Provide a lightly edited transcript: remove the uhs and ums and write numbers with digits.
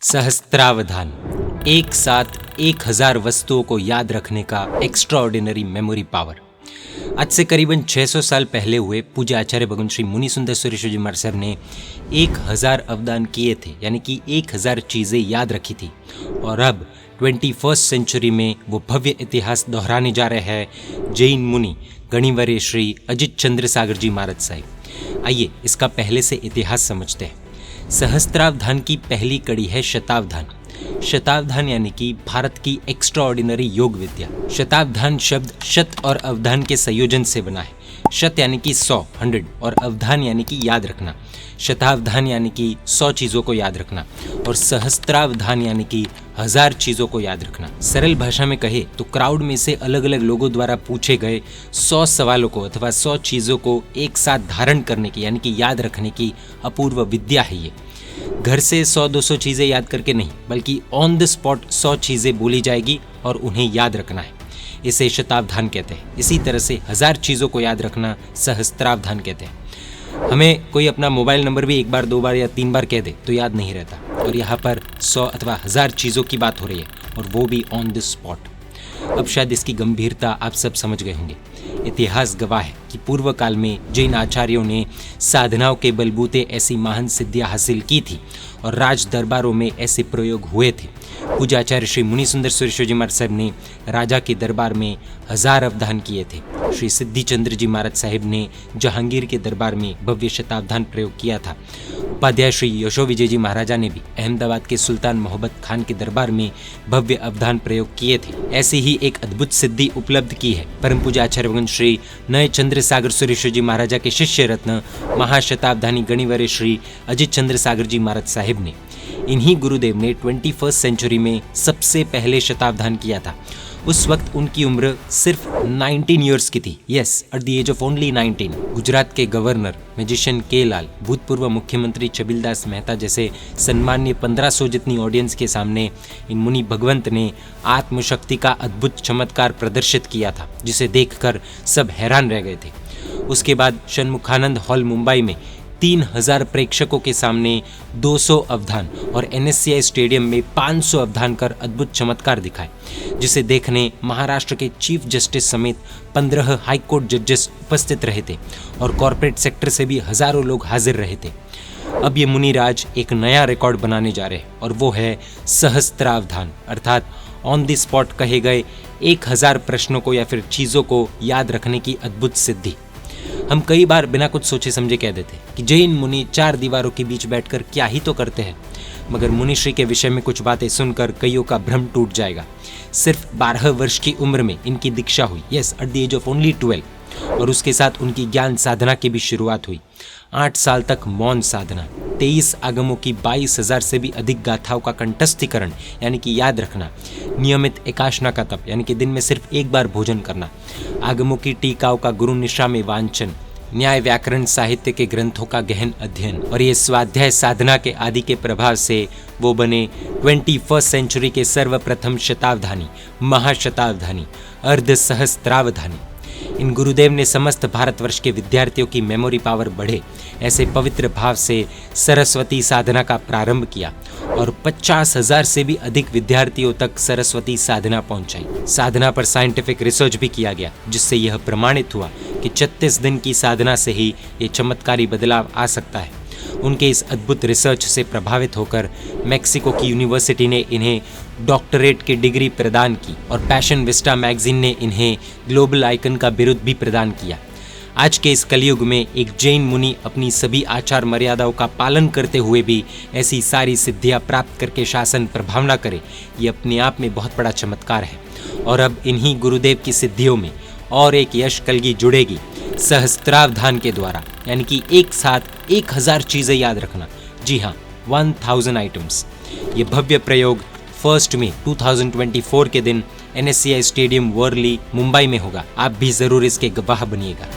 सहस्त्रावधान, एक साथ 1000 वस्तुओं को याद रखने का एक्स्ट्राऑर्डिनरी मेमोरी पावर। आज से करीबन 600 साल पहले हुए पूज्य आचार्य भगवान श्री मुनि सुंदर सूर्यश्वरी महाराज साहब ने 1000 अवदान किए थे, यानी कि 1000 चीज़ें याद रखी थी। और अब 21st सेंचुरी में वो भव्य इतिहास दोहराने जा रहे हैं जैन मुनि गणिवर्य श्री अजित चंद्र सागर जी महाराज साहब। आइए इसका पहले से इतिहास समझते हैं। सहस्त्रावधान की पहली कड़ी है शतावधान। शतावधान यानी कि भारत की एक्स्ट्राऑर्डिनरी योग विद्या। शतावधान शब्द शत और अवधान के संयोजन से बना है। शत यानी कि 100 और अवधान यानी कि याद रखना। शतावधान यानी कि 100 चीज़ों को याद रखना और सहस्त्रावधान यानी कि 1000 चीज़ों को याद रखना। सरल भाषा में कहे तो क्राउड में से अलग अलग लोगों द्वारा पूछे गए 100 सवालों को अथवा 100 चीज़ों को एक साथ धारण करने की यानी कि याद रखने की अपूर्व विद्या है ये। घर से 100-200 चीज़ें याद करके नहीं, बल्कि ऑन द स्पॉट 100 चीज़ें बोली जाएगी और उन्हें याद रखना है। इसे शतावधान कहते हैं। इसी तरह से 1000 चीज़ों को याद रखना सहस्त्रावधान कहते हैं। हमें कोई अपना मोबाइल नंबर भी एक बार, 2 बार या 3 बार कह दे तो याद नहीं रहता, और यहाँ पर 100 अथवा 1000 चीज़ों की बात हो रही है, और वो भी ऑन द स्पॉट। अब शायद इसकी गंभीरता आप सब समझ गए होंगे। इतिहास गवाह है कि पूर्व काल में जैन आचार्यों ने साधनाओं के बलबूते ऐसी महान सिद्धियां हासिल की थी और राज दरबारों में ऐसे प्रयोग हुए थे। पूज्य आचार्य श्री मुनि सुंदर सूर्यश्वरी जी महाराज साहब ने राजा के दरबार में 1000 अवधान किए थे। श्री सिद्धि चंद्र जी महाराज साहब ने जहांगीर के दरबार में भव्य शतावधान प्रयोग किया था। उपाध्याय श्री यशो विजय जी महाराजा ने भी अहमदाबाद के सुल्तान मोहब्बत खान के दरबार में भव्य अवधान प्रयोग किए थे। ऐसी ही एक अद्भुत सिद्धि उपलब्ध की है परम पूज्य आचार्य भगवान श्री नए चंद्र सागर सूर्यश्वरी जी महाराजा के शिष्य रत्न महाशतावधानी गणिवर्य श्री अजित चंद्र सागर जी महाराज साहिब ने। इन्हीं गुरुदेव ने 21st सेंचुरी में सबसे पहले शतावधान किया था। उस वक्त उनकी उम्र सिर्फ 19 ईयर्स की थी। Yes, at the age of only 19। Gujarat के गवर्नर मैजिशियन के लाल, भूतपूर्व मुख्यमंत्री छबिलदास मेहता जैसे सम्मान्य 1500 जितनी ऑडियंस के सामने इन मुनि भगवंत ने आत्मशक्ति का अद्भुत चमत्कार प्रदर्शित किया था, जिसे देखकर सब हैरान रह गए थे। उसके बाद षणमुखानंद हॉल मुंबई में 3000 प्रेक्षकों के सामने 200 अवधान और NSCI स्टेडियम में 500 अवधान कर अद्भुत चमत्कार दिखाए, जिसे देखने महाराष्ट्र के चीफ जस्टिस समेत 15 हाई कोर्ट जजेस उपस्थित रहे थे और कॉरपोरेट सेक्टर से भी हजारों लोग हाजिर रहे थे। अब ये मुनिराज एक नया रिकॉर्ड बनाने जा रहे हैं और वो है सहस्त्रावधान, अर्थात ऑन द स्पॉट कहे गए 1000 प्रश्नों को या फिर चीज़ों को याद रखने की अद्भुत सिद्धि। हम कई बार बिना कुछ सोचे समझे कह देते कि जैन मुनि 4 दीवारों के बीच बैठकर क्या ही तो करते हैं, मगर मुनिश्री के विषय में कुछ बातें सुनकर कईयों का भ्रम टूट जाएगा। सिर्फ 12 वर्ष की उम्र में इनकी दीक्षा हुई। Yes, at the age of only 12, और उसके साथ उनकी ज्ञान साधना की भी शुरुआत हुई। 8 साल तक मौन साधना, 23 आगमों की 22,000 से भी अधिक गाथाओं का कंठस्थीकरण यानी कि याद रखना, नियमित एकाशना का तप यानी कि दिन में सिर्फ एक बार भोजन करना, आगमों की टीकाओं का गुरु निशा में वांचन, न्याय व्याकरण साहित्य के ग्रंथों का गहन अध्ययन, और ये स्वाध्याय साधना के आदि के प्रभाव से वो बने 21st सेंचुरी के सर्वप्रथम शतावधानी, महाशतावधानी, अर्ध सहस्त्रावधानी। इन गुरुदेव ने समस्त भारतवर्ष के विद्यार्थियों की मेमोरी पावर बढ़े ऐसे पवित्र भाव से सरस्वती साधना का प्रारंभ किया और 50,000 से भी अधिक विद्यार्थियों तक सरस्वती साधना पहुंचाई। साधना पर साइंटिफिक रिसर्च भी किया गया, जिससे यह प्रमाणित हुआ कि 36 दिन की साधना से ही ये चमत्कारी बदलाव आ सकता है। उनके इस अद्भुत रिसर्च से प्रभावित होकर मैक्सिको की यूनिवर्सिटी ने इन्हें डॉक्टरेट की डिग्री प्रदान की और पैशन विस्टा मैगजीन ने इन्हें ग्लोबल आइकन का बिरुद भी प्रदान किया। आज के इस कलयुग में एक जैन मुनि अपनी सभी आचार मर्यादाओं का पालन करते हुए भी ऐसी सारी सिद्धियां प्राप्त करके शासन प्रभावना करे, ये अपने आप में बहुत बड़ा चमत्कार है। और अब इन्हीं गुरुदेव की सिद्धियों में और एक यश कलगी जुड़ेगी सहस्त्रावधान के द्वारा, यानी कि एक साथ 1000 चीज़ें याद रखना। जी हाँ, 1000 आइटम्स। ये भव्य प्रयोग 1 मई 2024 के दिन NSCI स्टेडियम वर्ली मुंबई में होगा। आप भी ज़रूर इसके गवाह बनिएगा।